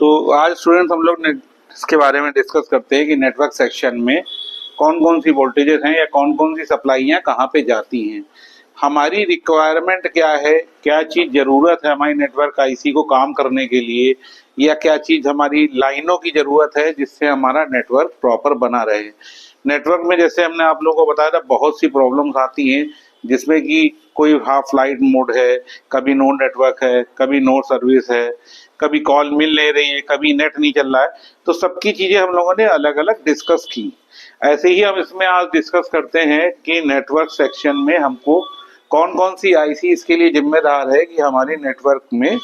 तो आज स्टूडेंट्स हम लोग इसके बारे में डिस्कस करते हैं कि नेटवर्क सेक्शन में कौन कौन सी वोल्टेजेस हैं या कौन कौन सी सप्लाईयाँ कहाँ पे जाती हैं, हमारी रिक्वायरमेंट क्या है, क्या चीज़ ज़रूरत है हमारी नेटवर्क आईसी को काम करने के लिए, या क्या चीज़ हमारी लाइनों की ज़रूरत है जिससे हमारा नेटवर्क प्रॉपर बना रहे। नेटवर्क में जैसे हमने आप लोगों को बताया था बहुत सी प्रॉब्लम्स आती हैं, जिसमें कि कोई हाफ लाइट मोड है, कभी नो नेटवर्क है, कभी नो सर्विस है, कभी कॉल मिल नहीं रही है, कभी नेट नहीं चल रहा है। तो सबकी चीज़ें हम लोगों ने अलग अलग डिस्कस की। ऐसे ही हम इसमें आज डिस्कस करते हैं कि नेटवर्क सेक्शन में हमको कौन कौन सी आईसी इसके लिए जिम्मेदार है कि हमारे नेटवर्क में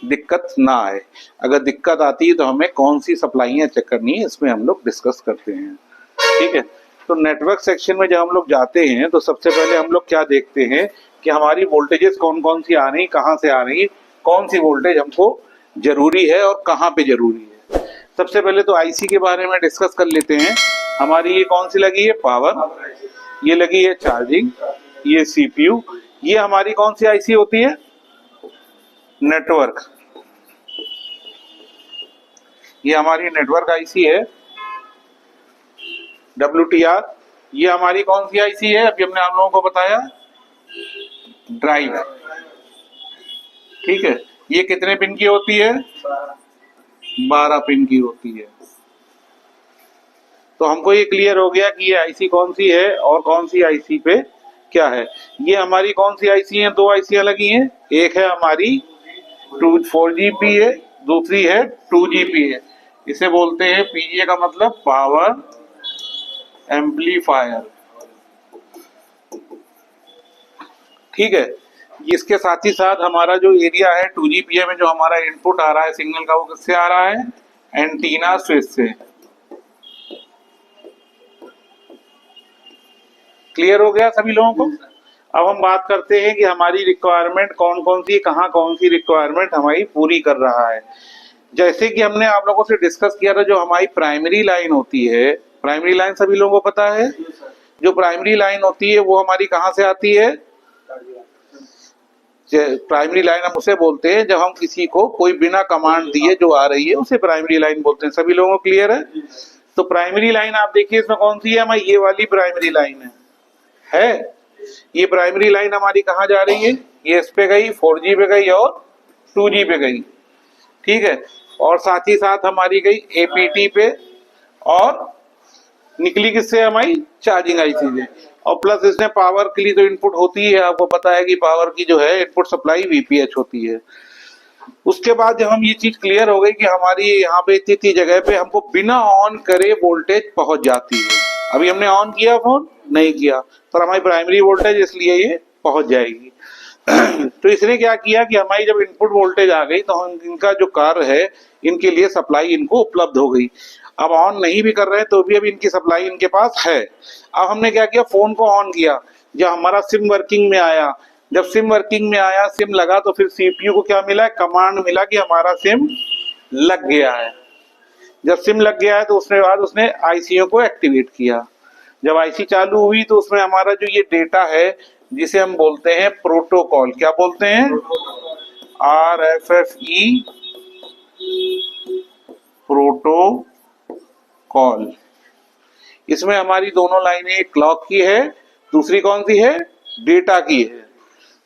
दिक्कत ना आए। अगर दिक्कत आती है तो हमें कौन सी सप्लाईयाँ चेक करनी है, इसमें हम लोग डिस्कस करते हैं। ठीक है, तो नेटवर्क सेक्शन में जब हम लोग जाते हैं तो सबसे पहले हम लोग क्या देखते हैं कि हमारी वोल्टेजेस कौन कौन सी आ रही, कहाँ से आ रही, कौन सी वोल्टेज हमको जरूरी है और कहाँ पे जरूरी है। सबसे पहले तो आईसी के बारे में डिस्कस कर लेते हैं। हमारी ये कौन सी लगी है, पावर, ये लगी है चार्जिंग, ये सीपीयू, ये हमारी कौन सी आईसी होती है, नेटवर्क, ये हमारी नेटवर्क आईसी है। WTR, ये हमारी कौन सी आईसी है, अभी हमने आप लोगों को बताया, ड्राइव। ठीक है, ये कितने पिन की होती है, 12 पिन की होती है। तो हमको ये क्लियर हो गया कि ये आईसी कौन सी है और कौन सी आईसी पे क्या है। ये हमारी कौन सी आईसी है, दो आईसियां लगी हैं, एक है हमारी 4GP है, दूसरी है 2GP है। इसे बोलते हैं पीजीए का मतलब पावर एम्पलीफायर। ठीक है, इसके साथ ही साथ हमारा जो एरिया है 2GPA में जो हमारा इनपुट आ रहा है सिग्नल का, वो किससे आ रहा है, एंटीना स्विच से। क्लियर हो गया सभी लोगों को। अब हम बात करते हैं कि हमारी रिक्वायरमेंट कौन कौन सी, कहाँ कौन सी रिक्वायरमेंट हमारी पूरी कर रहा है। जैसे कि हमने आप लोगों से डिस्कस किया था, जो हमारी प्राइमरी लाइन होती है, प्राइमरी लाइन सभी लोगों को पता है, जो प्राइमरी लाइन होती है वो हमारी कहाँ से आती है, प्राइमरी लाइन हम उसे बोलते हैं जब हम किसी को कोई बिना कमांड दिए जो आ रही है उसे प्राइमरी लाइन बोलते हैं। सभी लोगों को क्लियर है। तो प्राइमरी लाइन आप देखिए इसमें कौन सी है, हमारी ये वाली प्राइमरी लाइन है। ये प्राइमरी लाइन हमारी कहाँ जा रही है, ये इस पे गई, 4G पे गई और 2G पे गई। ठीक है, और साथ ही साथ हमारी गई APT पे और निकली किससे, हमारी चार्जिंग आईसी से। और प्लस इसमें पावर के लिए तो इनपुट होती है, आपको पता है कि पावर की जो है इनपुट सप्लाई VPH होती है। उसके बाद जब हम ये चीज क्लियर हो गई कि हमारी यहाँ पे इतनी जगह पे हमको बिना ऑन करे वोल्टेज पहुंच जाती है। अभी हमने ऑन किया, फोन नहीं किया, पर हमारी प्राइमरी वोल्टेज इसलिए ये पहुंच जाएगी। तो इसने क्या किया कि हमारी जब इनपुट वोल्टेज आ गई तो हम इनका जो कार्य है, इनके लिए सप्लाई इनको उपलब्ध हो गई। अब ऑन नहीं भी कर रहे हैं तो भी अब इनकी सप्लाई इनके पास है। अब हमने क्या किया, फोन को ऑन किया, जब हमारा सिम वर्किंग में आया, जब सिम वर्किंग में आया, सिम लगा, तो फिर सीपीयू को क्या मिला, कमांड मिला कि हमारा सिम लग गया है। जब सिम लग गया है तो उसके बाद उसने आईसीओ को एक्टिवेट किया। जब आईसी चालू हुई तो उसमें हमारा जो ये डेटा है जिसे हम बोलते हैं प्रोटोकॉल, क्या बोलते हैं, RFFE प्रोटोकॉल। इसमें हमारी दोनों लाइनें, एक क्लॉक की है, दूसरी कौन सी है, डेटा की है।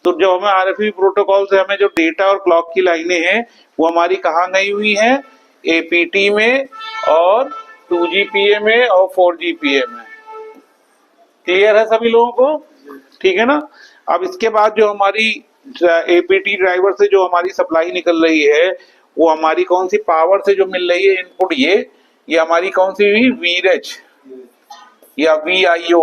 तो जब हमें RFFE प्रोटोकॉल से हमें जो डेटा और क्लॉक की लाइनें हैं वो हमारी कहाँ गई हुई हैं, APT में और 2GPA में और 4GPA में। क्लियर है सभी लोगों को, ठीक है ना। अब इसके बाद जो हमारी APT ड्राइवर से जो हमारी सप्लाई निकल रही है वो हमारी कौन सी, पावर से जो मिल रही है इनपुट, ये हमारी कौन सी हुई, VRH या VIO,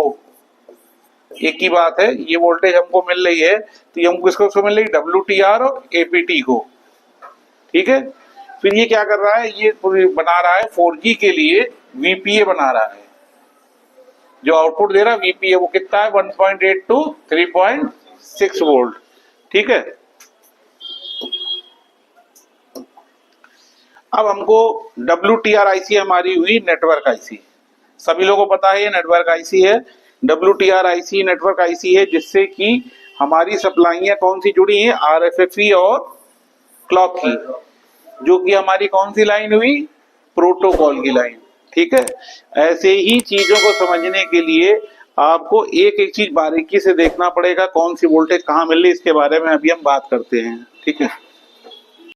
एक ही बात है। ये वोल्टेज हमको मिल रही है तो ये हमको किसको मिल रही है, WTR और APT को। ठीक है, फिर ये क्या कर रहा है, ये बना रहा है 4G के लिए VPA बना रहा है। जो आउटपुट दे रहा है VPA वो कितना है, 1.8 to 3.6 वोल्ट। ठीक है, अब हमको WTR आईसी हमारी हुई नेटवर्क आईसी। सभी लोगों को पता है ये नेटवर्क आईसी है। WTR आईसी नेटवर्क आईसी है जिससे कि हमारी सप्लाईयां कौन सी जुड़ी हैं, RFFE और क्लॉक की। जो कि हमारी कौन सी लाइन हुई, प्रोटोकॉल की लाइन। ठीक है, ऐसे ही चीजों को समझने के लिए आपको एक एक चीज बारीकी से देखना पड़ेगा, कौन सी वोल्टेज कहाँ मिल रही है, इसके बारे में अभी हम बात करते हैं। ठीक है।